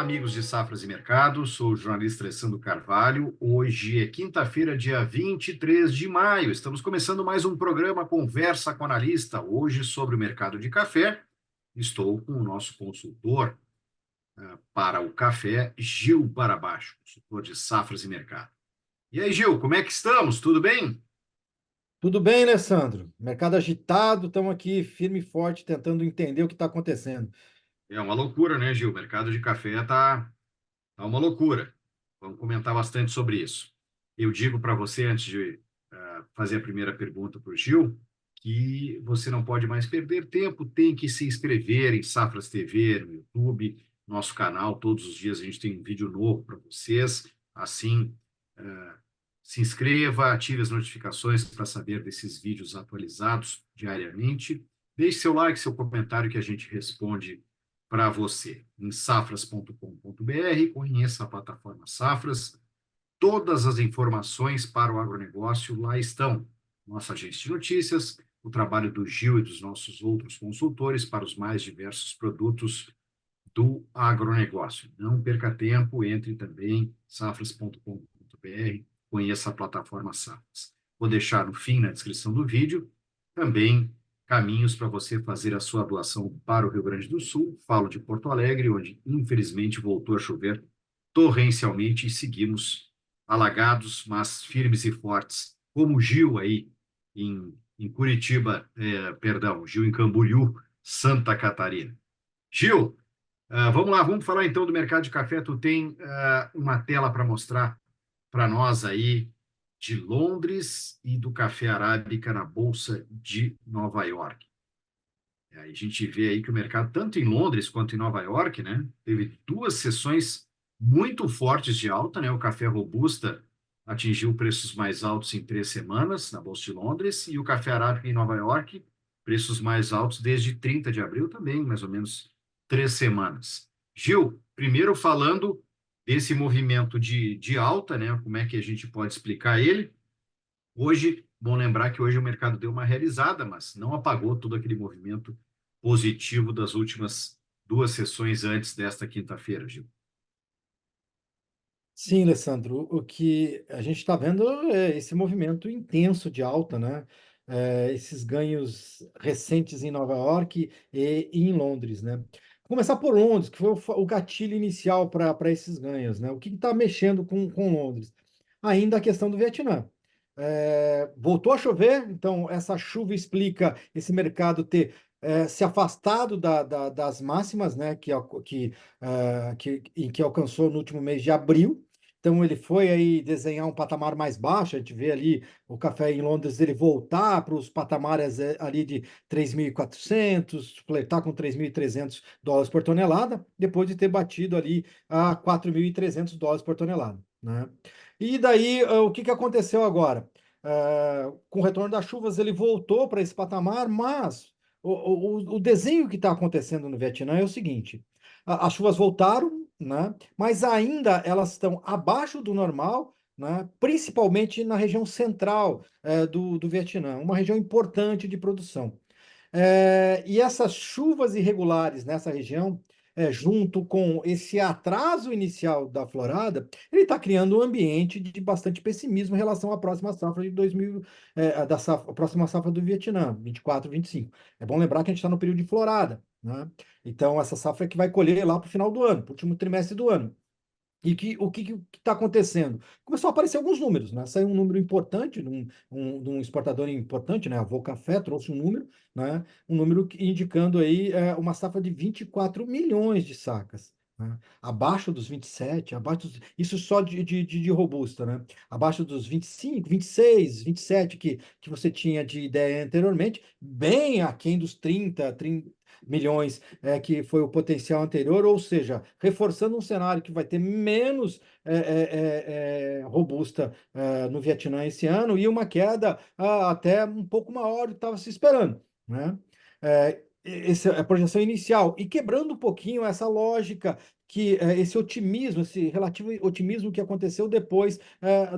amigos de Safras e Mercado. Sou o jornalista Alessandro Carvalho. Hoje é quinta-feira, dia 23 de maio. Estamos começando mais um programa Conversa com Analista, hoje sobre o mercado de café. Estou com o nosso consultor para o café, Gil Barabacho, consultor de Safras e Mercado. E aí, Gil, como é que estamos? Tudo bem? Tudo bem, Alessandro? Mercado agitado, estamos aqui firme e forte tentando entender o que está acontecendo. É uma loucura, né, Gil? O mercado de café tá uma loucura. Vamos comentar bastante sobre isso. Eu digo para você, antes de fazer a primeira pergunta para o Gil, que você não pode mais perder tempo, tem que se inscrever em Safras TV, no YouTube, nosso canal. Todos os dias a gente tem um vídeo novo para vocês. Assim, eh, se inscreva, ative as notificações para saber desses vídeos atualizados diariamente. Deixe seu like, seu comentário que a gente responde para você em safras.com.br. Conheça a plataforma Safras. Todas as informações para o agronegócio lá estão. Nossa agência de notícias, o trabalho do Gil e dos nossos outros consultores para os mais diversos produtos do agronegócio. Não perca tempo, entre também em safras.com.br, conheça a plataforma Safras. Vou deixar no fim, na descrição do vídeo, também caminhos para você fazer a sua doação para o Rio Grande do Sul. Falo de Porto Alegre, onde infelizmente voltou a chover torrencialmente e seguimos alagados, mas firmes e fortes, como o Gil aí em Curitiba, perdão, Gil em Camboriú, Santa Catarina. Gil, vamos lá, vamos falar então do mercado de café. Tu tem uma tela para mostrar para nós aí de Londres e do café arábica na Bolsa de Nova York. Aí a gente vê aí que o mercado, tanto em Londres quanto em Nova York, né, teve duas sessões muito fortes de alta, né? O café robusta atingiu preços mais altos em 3 semanas na Bolsa de Londres e o café arábica em Nova York, preços mais altos desde 30 de abril também, mais ou menos 3 semanas. Gil, primeiro falando desse movimento de alta, né? Como é que a gente pode explicar ele? Hoje, bom lembrar que hoje o mercado deu uma realizada, mas não apagou todo aquele movimento positivo das últimas duas sessões antes desta quinta-feira, Gil. Sim, Alessandro, o que a gente está vendo é esse movimento intenso de alta, né? Esses ganhos recentes em Nova York e em Londres, né? Vou começar por Londres, que foi o gatilho inicial para esses ganhos, né? O que está mexendo com Londres? Ainda a questão do Vietnã. Voltou a chover, então essa chuva explica esse mercado ter se afastado das máximas, né, que alcançou no último mês de abril. Então ele foi aí desenhar um patamar mais baixo. A gente vê ali o café em Londres ele voltar para os patamares ali de 3.400, flertar com US$ 3.300 por tonelada, depois de ter batido ali a US$ 4.300 por tonelada, né? E daí, o que que aconteceu agora? Com o retorno das chuvas, ele voltou para esse patamar, mas o desenho que está acontecendo no Vietnã é o seguinte: as chuvas voltaram, né? Mas ainda elas estão abaixo do normal, né? Principalmente na região central, do Vietnã, uma região importante de produção. E essas chuvas irregulares nessa região, junto com esse atraso inicial da florada, ele está criando um ambiente de bastante pessimismo em relação à próxima safra de 2000, a próxima safra do Vietnã, 24, 25. É bom lembrar que a gente está no período de florada, né? Então, essa safra é que vai colher lá para o final do ano, para o último trimestre do ano. E o que está acontecendo? Começou a aparecer alguns números, né? Saiu um número importante de um exportador importante, né? A Volcafé trouxe um número, né? Um número indicando aí uma safra de 24 milhões de sacas, né? Abaixo dos 27, isso só de robusta, né? Abaixo dos 25, 26, 27 que você tinha de ideia anteriormente, bem aquém dos 30 milhões que foi o potencial anterior, ou seja, reforçando um cenário que vai ter menos robusta no Vietnã esse ano e uma queda até um pouco maior do que estava se esperando, né? Essa é a projeção inicial e quebrando um pouquinho essa lógica esse otimismo, esse relativo otimismo que aconteceu depois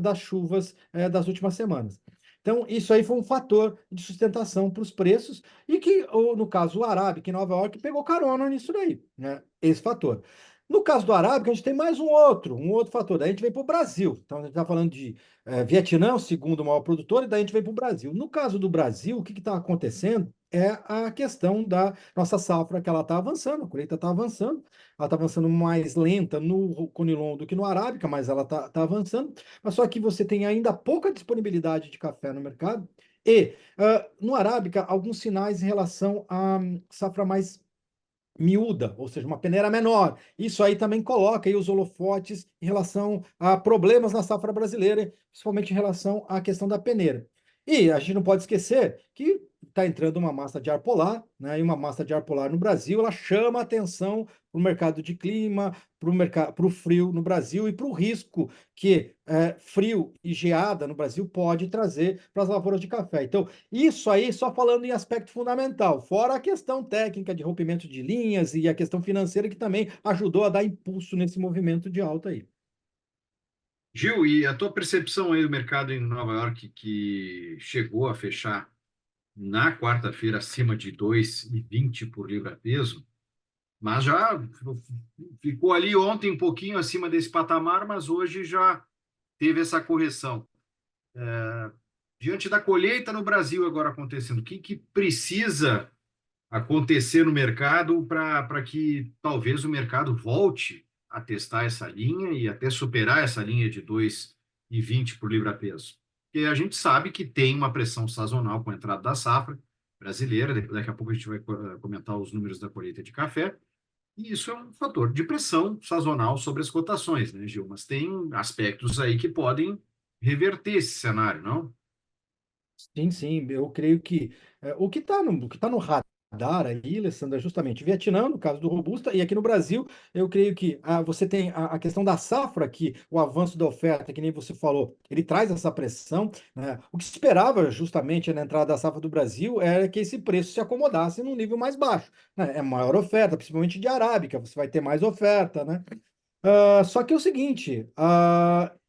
das chuvas das últimas semanas. Então, isso aí foi um fator de sustentação para os preços e que, no caso, o Arábica em Nova York pegou carona nisso daí, né? Esse fator. No caso do Arábica, a gente tem mais um outro fator. Daí a gente vem para o Brasil. Então, a gente está falando de Vietnã, o segundo maior produtor, e daí a gente vem para o Brasil. No caso do Brasil, o que está acontecendo é a questão da nossa safra, que ela está avançando, a colheita está avançando, ela está avançando mais lenta no Conilon do que no Arábica, mas ela está avançando. Mas só que você tem ainda pouca disponibilidade de café no mercado, e no Arábica, alguns sinais em relação à safra mais miúda, ou seja, uma peneira menor. Isso aí também coloca aí os holofotes em relação a problemas na safra brasileira, principalmente em relação à questão da peneira. E a gente não pode esquecer que está entrando uma massa de ar polar, né? E uma massa de ar polar no Brasil, ela chama a atenção para o mercado de clima, para o frio no Brasil e para o risco que frio e geada no Brasil pode trazer para as lavouras de café. Então, isso aí só falando em aspecto fundamental, fora a questão técnica de rompimento de linhas e a questão financeira que também ajudou a dar impulso nesse movimento de alta aí. Gil, e a tua percepção aí do mercado em Nova York, que chegou a fechar na quarta-feira acima de 2,20 por libra-peso, mas já ficou ali ontem um pouquinho acima desse patamar, mas hoje já teve essa correção. Diante da colheita no Brasil agora acontecendo, o que precisa acontecer no mercado para que talvez o mercado volte a testar essa linha e até superar essa linha de 2,20 por libra-peso? Porque a gente sabe que tem uma pressão sazonal com a entrada da safra brasileira, daqui a pouco a gente vai comentar os números da colheita de café, e isso é um fator de pressão sazonal sobre as cotações, né, Gil? Mas tem aspectos aí que podem reverter esse cenário, não? Sim, sim, eu creio que o que tá no radar aí, Alessandro, é justamente Vietnã, no caso do Robusta, e aqui no Brasil, eu creio que você tem a questão da safra, que o avanço da oferta, que nem você falou, ele traz essa pressão, né? O que se esperava justamente na entrada da safra do Brasil era que esse preço se acomodasse num nível mais baixo, né? É maior oferta, principalmente de arábica, você vai ter mais oferta, né? Só que é o seguinte,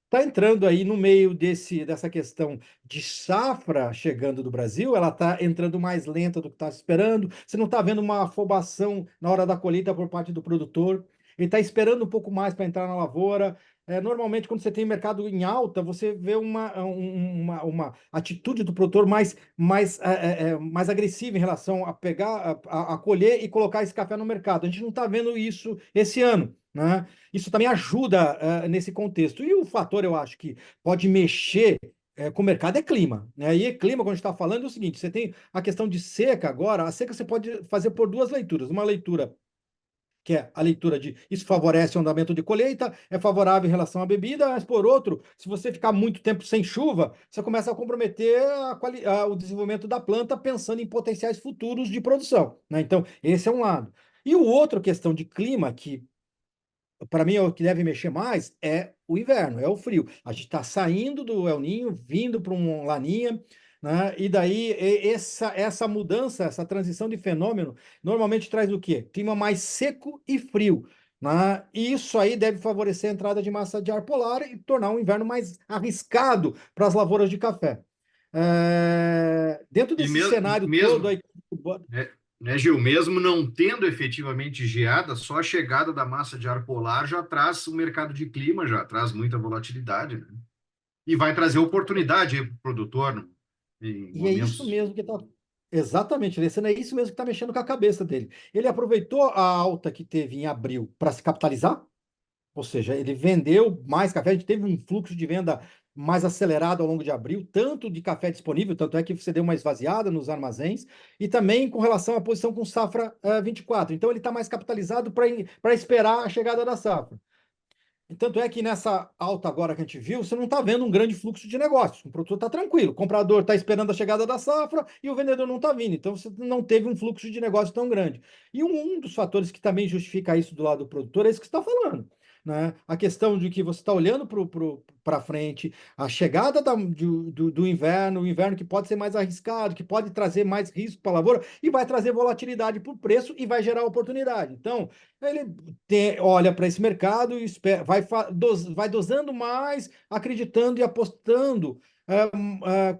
tá entrando aí no meio dessa questão de safra chegando do Brasil, ela está entrando mais lenta do que está esperando. Você não está vendo uma afobação na hora da colheita por parte do produtor. Ele está esperando um pouco mais para entrar na lavoura. Normalmente, quando você tem mercado em alta, você vê uma atitude do produtor mais agressiva em relação a pegar, a colher e colocar esse café no mercado. A gente não está vendo isso esse ano, né? Isso também ajuda nesse contexto. E o fator, eu acho, que pode mexer com o mercado é clima, né? E clima, quando a gente está falando, é o seguinte: você tem a questão de seca agora. A seca você pode fazer por duas leituras. Uma leitura que é a leitura de isso favorece o andamento de colheita, é favorável em relação à bebida, mas por outro, se você ficar muito tempo sem chuva, você começa a comprometer o desenvolvimento da planta pensando em potenciais futuros de produção, né? Então, esse é um lado. E o outro questão de clima, que para mim, o que deve mexer mais é o inverno, é o frio. A gente está saindo do El Ninho, vindo para um Laninha, né? E daí essa mudança, essa transição de fenômeno, normalmente traz o quê? Clima mais seco e frio, né? E isso aí deve favorecer a entrada de massa de ar polar e tornar o inverno mais arriscado para as lavouras de café. Dentro E desse cenário todo mesmo, aí, né, Gil, mesmo não tendo efetivamente geada, só a chegada da massa de ar polar já traz o mercado de clima, já traz muita volatilidade, né? E vai trazer oportunidade para o produtor, né, em e é isso momentos. mesmo que está. Exatamente, Alessandro, é isso mesmo que está mexendo com a cabeça dele. Ele aproveitou a alta que teve em abril para se capitalizar, ou seja, ele vendeu mais café, a gente teve um fluxo de venda mais acelerado ao longo de abril, tanto de café disponível, tanto é que você deu uma esvaziada nos armazéns, e também com relação à posição com safra 24. Então, ele está mais capitalizado para esperar a chegada da safra. E tanto é que nessa alta agora que a gente viu, você não está vendo um grande fluxo de negócios. O produtor está tranquilo, o comprador está esperando a chegada da safra e o vendedor não está vindo. Então você não teve um fluxo de negócio tão grande. E um dos fatores que também justifica isso do lado do produtor é isso que você está falando, né? A questão de que você está olhando para frente, a chegada do inverno, o inverno que pode ser mais arriscado, que pode trazer mais risco para a lavoura e vai trazer volatilidade para o preço e vai gerar oportunidade. Então, ele olha para esse mercado e vai dosando mais, acreditando e apostando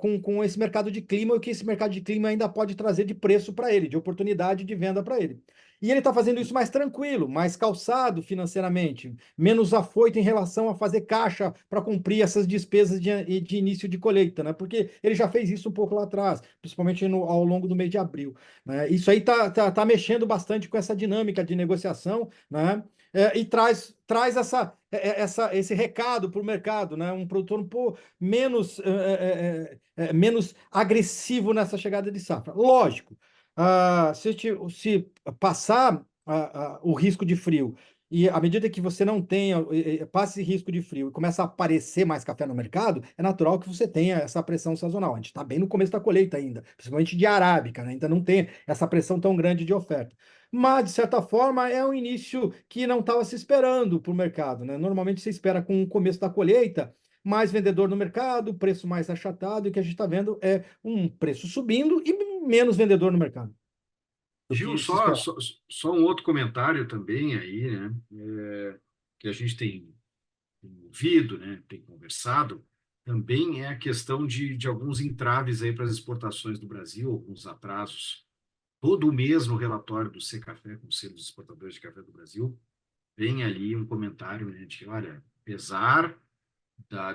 com esse mercado de clima, o que esse mercado de clima ainda pode trazer de preço para ele, de oportunidade de venda para ele. E ele está fazendo isso mais tranquilo, mais calçado financeiramente, menos afoito em relação a fazer caixa para cumprir essas despesas de início de colheita, né? Porque ele já fez isso um pouco lá atrás, principalmente ao longo do mês de abril, né? Isso aí tá mexendo bastante com essa dinâmica de negociação, né? E traz esse recado para o mercado, né? Um produtor um pouco menos agressivo nessa chegada de safra. Lógico, se passar o risco de frio e à medida que você não tenha, passe esse risco de frio e começa a aparecer mais café no mercado, é natural que você tenha essa pressão sazonal. A gente está bem no começo da colheita ainda, principalmente de arábica, né? Ainda não tem essa pressão tão grande de oferta. Mas, de certa forma, é um início que não estava se esperando para o mercado, né? Normalmente se espera com o começo da colheita, mais vendedor no mercado, preço mais achatado, e o que a gente está vendo é um preço subindo e menos vendedor no mercado do Gil, que se esperava. só um outro comentário também aí, né? Que a gente tem ouvido, né? Tem conversado, também é a questão de alguns entraves aí para as exportações do Brasil, alguns atrasos. Todo mês no relatório do Secafé, Conselho dos Exportadores de Café do Brasil, vem ali um comentário, né, de que, olha, apesar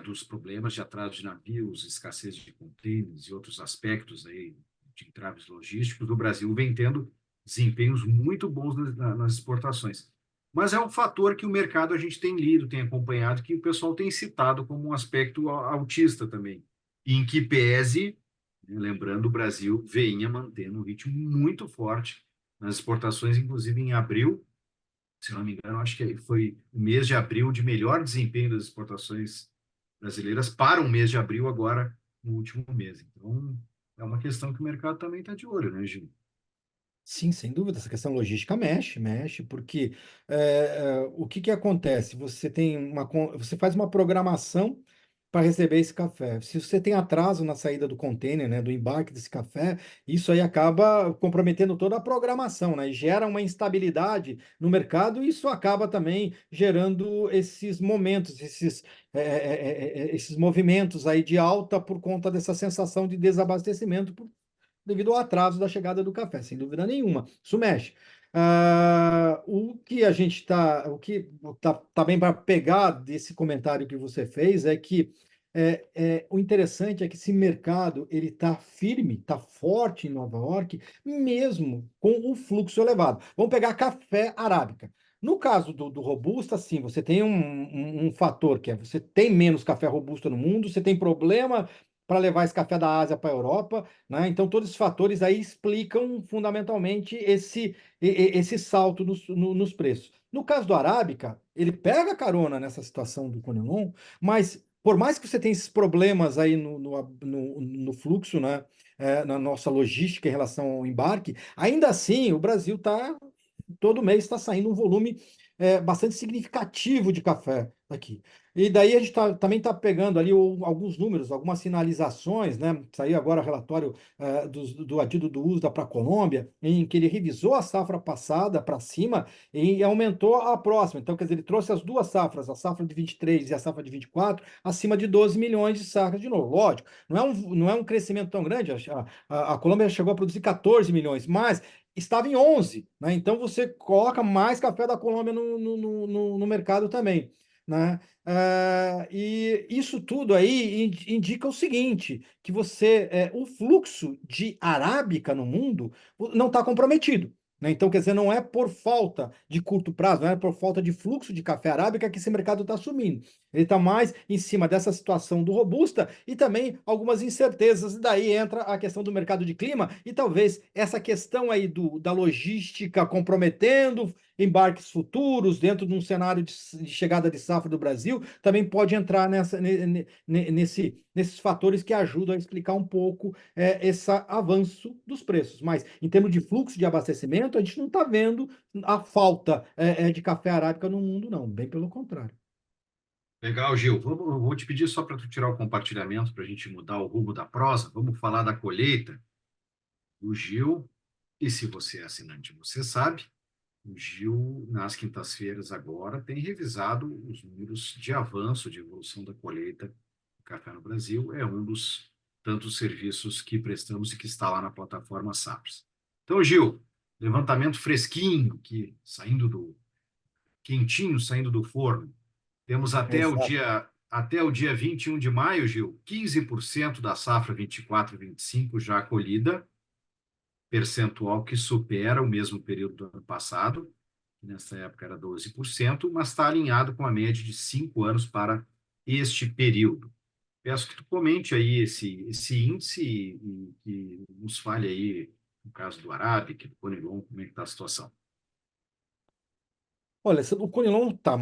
dos problemas de atraso de navios, escassez de contêineres e outros aspectos aí de entraves logísticos, o Brasil vem tendo desempenhos muito bons nas exportações. Mas é um fator que o mercado a gente tem lido, tem acompanhado, que o pessoal tem citado como um aspecto autista também, em que pese, né, lembrando, o Brasil venha mantendo um ritmo muito forte nas exportações, inclusive em abril, se não me engano, acho que foi o mês de abril de melhor desempenho das exportações brasileiras para o mês de abril, agora no último mês. Então, é uma questão que o mercado também está de olho, né, Gil? Sim, sem dúvida, essa questão logística mexe, porque o que que acontece? Você faz uma programação para receber esse café. Se você tem atraso na saída do container, né, do embarque desse café, isso aí acaba comprometendo toda a programação, né, e gera uma instabilidade no mercado, e isso acaba também gerando esses momentos, esses movimentos aí de alta por conta dessa sensação de desabastecimento devido ao atraso da chegada do café, sem dúvida nenhuma. Isso mexe. O que a gente está, o que tá bem para pegar desse comentário que você fez é que o interessante é que esse mercado ele está firme, está forte em Nova York, mesmo com o fluxo elevado. Vamos pegar café arábica. No caso do Robusta, sim, você tem um fator que é você tem menos café Robusta no mundo, você tem problema para levar esse café da Ásia para a Europa, né? Então, todos esses fatores aí explicam fundamentalmente esse salto nos preços. No caso do Arábica, ele pega carona nessa situação do Conilon, mas por mais que você tenha esses problemas aí no fluxo, né? Na nossa logística em relação ao embarque, ainda assim o Brasil está todo mês está saindo um volume bastante significativo de café aqui. E daí a gente também está pegando ali alguns números, algumas sinalizações, né? Saiu agora o relatório do Adido do USDA para a Colômbia, em que ele revisou a safra passada para cima e aumentou a próxima. Então, quer dizer, ele trouxe as duas safras, a safra de 23 e a safra de 24, acima de 12 milhões de sacas de novo. Lógico, não é um crescimento tão grande, a Colômbia chegou a produzir 14 milhões, mas estava em 11, né? Então você coloca mais café da Colômbia no mercado também, né? E isso tudo aí indica o seguinte, que o fluxo de arábica no mundo não está comprometido. Né? Então, quer dizer, não é por falta de curto prazo, não é por falta de fluxo de café arábica que esse mercado está sumindo. Ele está mais em cima dessa situação do robusta e também algumas incertezas. E daí entra a questão do mercado de clima e talvez essa questão aí da logística comprometendo embarques futuros dentro de um cenário de chegada de safra do Brasil também pode entrar nesses fatores que ajudam a explicar um pouco esse avanço dos preços. Mas em termos de fluxo de abastecimento, a gente não está vendo a falta de café arábica no mundo, não. Bem pelo contrário. Legal, Gil. Vou te pedir só para tu tirar o compartilhamento para a gente mudar o rumo da prosa. Vamos falar da colheita. O Gil, e se você é assinante, você sabe, o Gil, nas quintas-feiras agora, tem revisado os números de avanço, de evolução da colheita do café no Brasil. É um dos tantos serviços que prestamos e que está lá na plataforma Sapres. Então, Gil, levantamento fresquinho, que saindo do quentinho, saindo do forno. Temos Exato. até o dia 21 de maio, Gil, 15% da safra 24 e 25 já colhida, percentual que supera o mesmo período do ano passado, que nessa época era 12%, mas está alinhado com a média de 5 anos para este período. Peço que tu comente aí esse índice e nos fale aí, no caso do Arábica, do Conilon, como é que está a situação. Olha, o Conilon tá,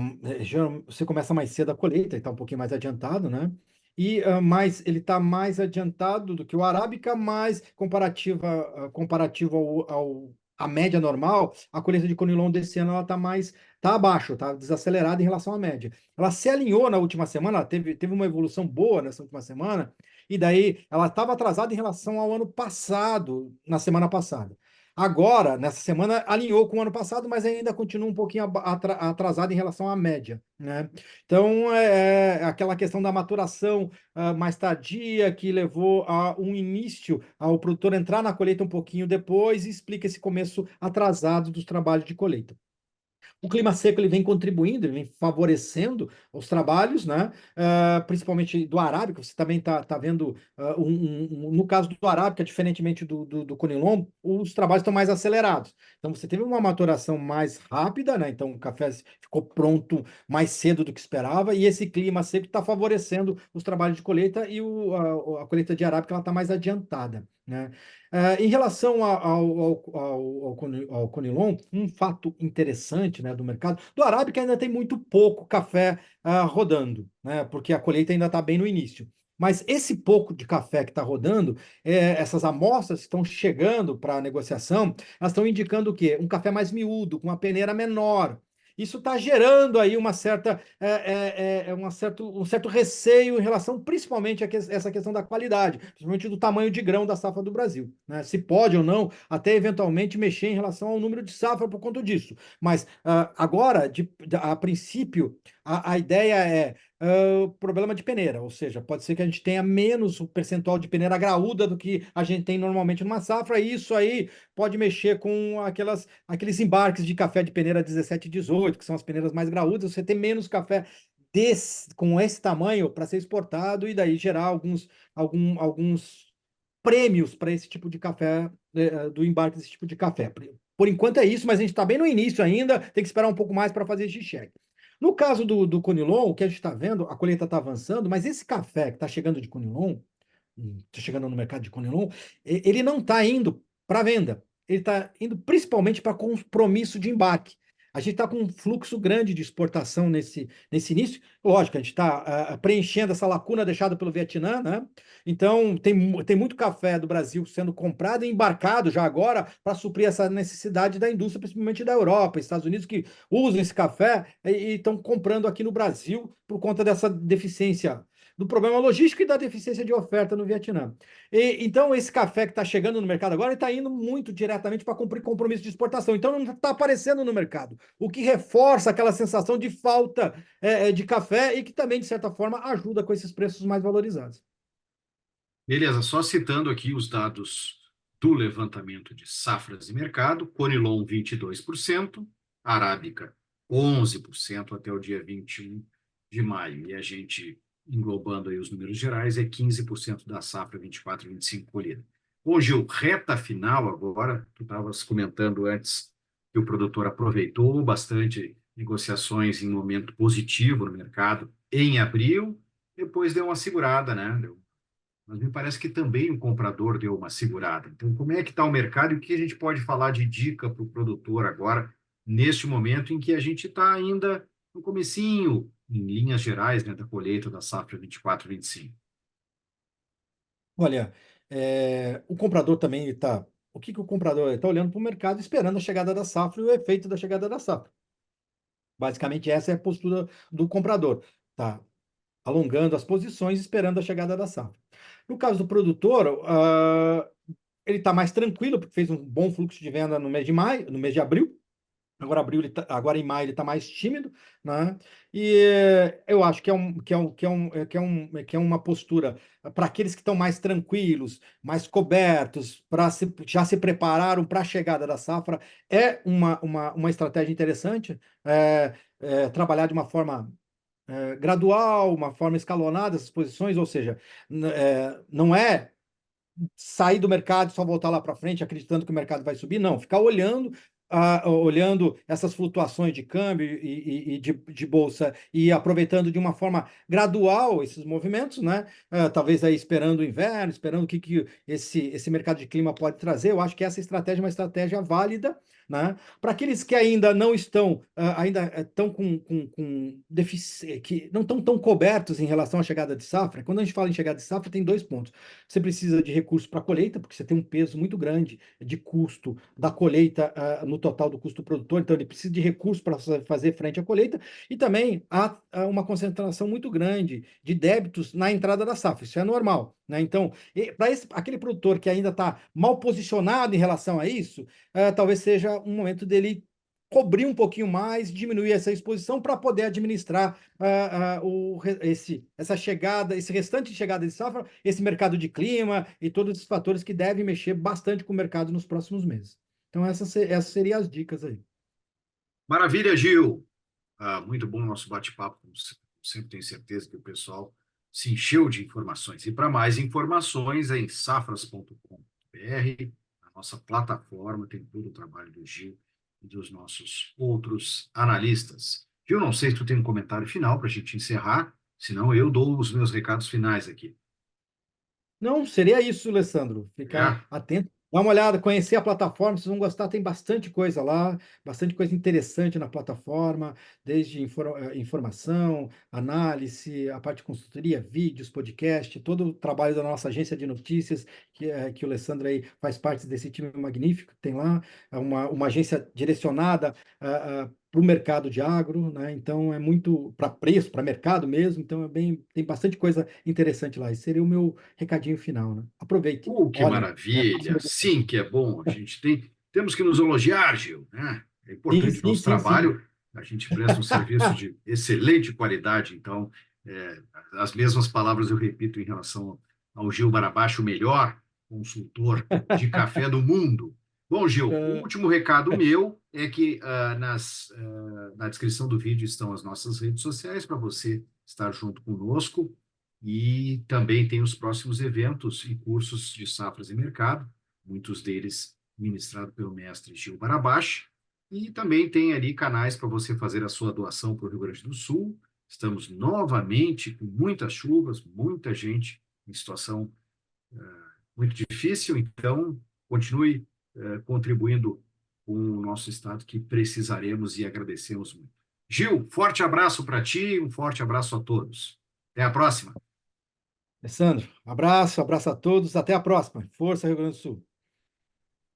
você começa mais cedo a colheita, ele está um pouquinho mais adiantado, né? Mas ele está mais adiantado do que o Arábica, mas comparativo à média normal, a colheita de Conilon desse ano ela tá abaixo, tá desacelerada em relação à média. Ela se alinhou na última semana, ela teve uma evolução boa nessa última semana, e daí ela estava atrasada em relação ao ano passado, na semana passada. Agora, nessa semana, alinhou com o ano passado, mas ainda continua um pouquinho atrasado em relação à média, né? Então, é aquela questão da maturação mais tardia que levou a um início, ao produtor entrar na colheita um pouquinho depois e explica esse começo atrasado dos trabalhos de colheita. O clima seco ele vem contribuindo, ele vem favorecendo os trabalhos, né? Principalmente do arábica, você também está vendo, no caso do arábica, diferentemente do conilon, os trabalhos estão mais acelerados. Então, você teve uma maturação mais rápida, né? Então, o café ficou pronto mais cedo do que esperava, e esse clima seco está favorecendo os trabalhos de colheita e a colheita de arábica ela está mais adiantada, né? Em relação ao Conilon, um fato interessante, né, do mercado, do Arábica ainda tem muito pouco café rodando, né, porque a colheita ainda está bem no início. Mas esse pouco de café que está rodando, essas amostras que estão chegando para a negociação, elas estão indicando o quê? Um café mais miúdo, com uma peneira menor. Isso está gerando aí um certo receio em relação, principalmente, essa questão da qualidade, principalmente do tamanho de grão da safra do Brasil, né? Se pode ou não, até eventualmente mexer em relação ao número de safra por conta disso. Mas agora, a princípio, a ideia é problema de peneira, ou seja, pode ser que a gente tenha menos o percentual de peneira graúda do que a gente tem normalmente numa safra, e isso aí pode mexer com aqueles embarques de café de peneira 17 e 18, que são as peneiras mais graúdas, você tem menos café com esse tamanho para ser exportado e daí gerar alguns prêmios para esse tipo de café, do embarque desse tipo de café. Por enquanto é isso, mas a gente está bem no início ainda, tem que esperar um pouco mais para fazer esse cheque. No caso do Conilon, o que a gente está vendo, a colheita está avançando, mas esse café que está chegando de Conilon, está chegando no mercado de Conilon, ele não está indo para venda. Ele está indo principalmente para compromisso de embarque. A gente está com um fluxo grande de exportação nesse início. Lógico, a gente está preenchendo essa lacuna deixada pelo Vietnã, né? Então, tem muito café do Brasil sendo comprado e embarcado já agora para suprir essa necessidade da indústria, principalmente da Europa, Estados Unidos, que usam esse café e estão comprando aqui no Brasil por conta dessa deficiência do problema logístico e da deficiência de oferta no Vietnã. Então, esse café que está chegando no mercado agora está indo muito diretamente para cumprir compromisso de exportação. Então, não está aparecendo no mercado, o que reforça aquela sensação de falta de café e que também, de certa forma, ajuda com esses preços mais valorizados. Beleza, só citando aqui os dados do levantamento de safras e mercado, Conilon 22%, Arábica 11% até o dia 21 de maio. E a gente, englobando aí os números gerais, é 15% da safra 24 e 25 colhida. Hoje, o reta final agora, tu estavas comentando antes que o produtor aproveitou bastante negociações em momento positivo no mercado em abril, depois deu uma segurada, né? Mas me parece que também o comprador deu uma segurada. Então, como é que está o mercado e o que a gente pode falar de dica para o produtor agora, neste momento em que a gente está ainda no comecinho, em linhas gerais, né, da colheita da safra 24-25? Olha, o comprador também está. O que o comprador está olhando para o mercado, esperando a chegada da safra e o efeito da chegada da safra. Basicamente, essa é a postura do comprador. Tá alongando as posições, esperando a chegada da safra. No caso do produtor, ele está mais tranquilo, porque fez um bom fluxo de venda no mês de maio, no mês de abril, Agora em maio ele está mais tímido, né? E eu acho que é uma postura para aqueles que estão mais tranquilos, mais cobertos, já se prepararam para a chegada da safra, é uma estratégia interessante, trabalhar de uma forma gradual, uma forma escalonada essas posições, ou seja, não é sair do mercado e só voltar lá para frente acreditando que o mercado vai subir, não, ficar olhando essas flutuações de câmbio e de bolsa e aproveitando de uma forma gradual esses movimentos, né? Talvez aí esperando o inverno, esperando o que esse mercado de clima pode trazer. Eu acho que essa estratégia é uma estratégia válida, né? Para aqueles que ainda não estão, ainda estão com que não estão tão cobertos em relação à chegada de safra. Quando a gente fala em chegada de safra, tem dois pontos. Você precisa de recursos para a colheita, porque você tem um peso muito grande de custo da colheita no total do custo produtor, então ele precisa de recursos para fazer frente à colheita, e também há uma concentração muito grande de débitos na entrada da safra, isso é normal, né? Então, para aquele produtor que ainda está mal posicionado em relação a isso, talvez seja um momento dele cobrir um pouquinho mais, diminuir essa exposição para poder administrar essa chegada, esse restante de chegada de safra, esse mercado de clima e todos esses fatores que devem mexer bastante com o mercado nos próximos meses. Então, essas seriam as dicas aí. Maravilha, Gil. Muito bom o nosso bate-papo. Como sempre tenho certeza que o pessoal se encheu de informações. E para mais informações é em safras.com.br, a nossa plataforma, tem todo o trabalho do Gil e dos nossos outros analistas. Gil, não sei se tu tem um comentário final para a gente encerrar, senão eu dou os meus recados finais aqui. Não, seria isso, Alessandro. É? Ficar atento, dar uma olhada, conhecer a plataforma, vocês vão gostar, tem bastante coisa lá, bastante coisa interessante na plataforma, desde informação, análise, a parte de consultoria, vídeos, podcast, todo o trabalho da nossa agência de notícias, que o Alessandro aí faz parte desse time magnífico, tem lá, é uma agência direcionada para o mercado de agro, né? Então é muito para preço, para mercado mesmo, então tem bastante coisa interessante lá. Esse seria o meu recadinho final, né? Aproveite, Que olhem, né? maravilha! Sim, que é bom. Temos que nos elogiar, Gil, né? É Sim, importante o sim, nosso sim, sim. trabalho, a gente presta um serviço de excelente qualidade, então, as mesmas palavras eu repito em relação ao Gil Barabacho, o melhor consultor de café do mundo. Bom, Gil, o É, último recado meu é que na descrição do vídeo estão as nossas redes sociais para você estar junto conosco. E também tem os próximos eventos e cursos de safras e mercado, muitos deles ministrados pelo mestre Gil Barabashi. E também tem ali canais para você fazer a sua doação para o Rio Grande do Sul. Estamos novamente com muitas chuvas, muita gente em situação muito difícil, então continue contribuindo com o nosso estado que precisaremos e agradecemos muito. Gil, forte abraço para ti, um forte abraço a todos. Até a próxima. Alessandro, abraço a todos, até a próxima. Força, Rio Grande do Sul.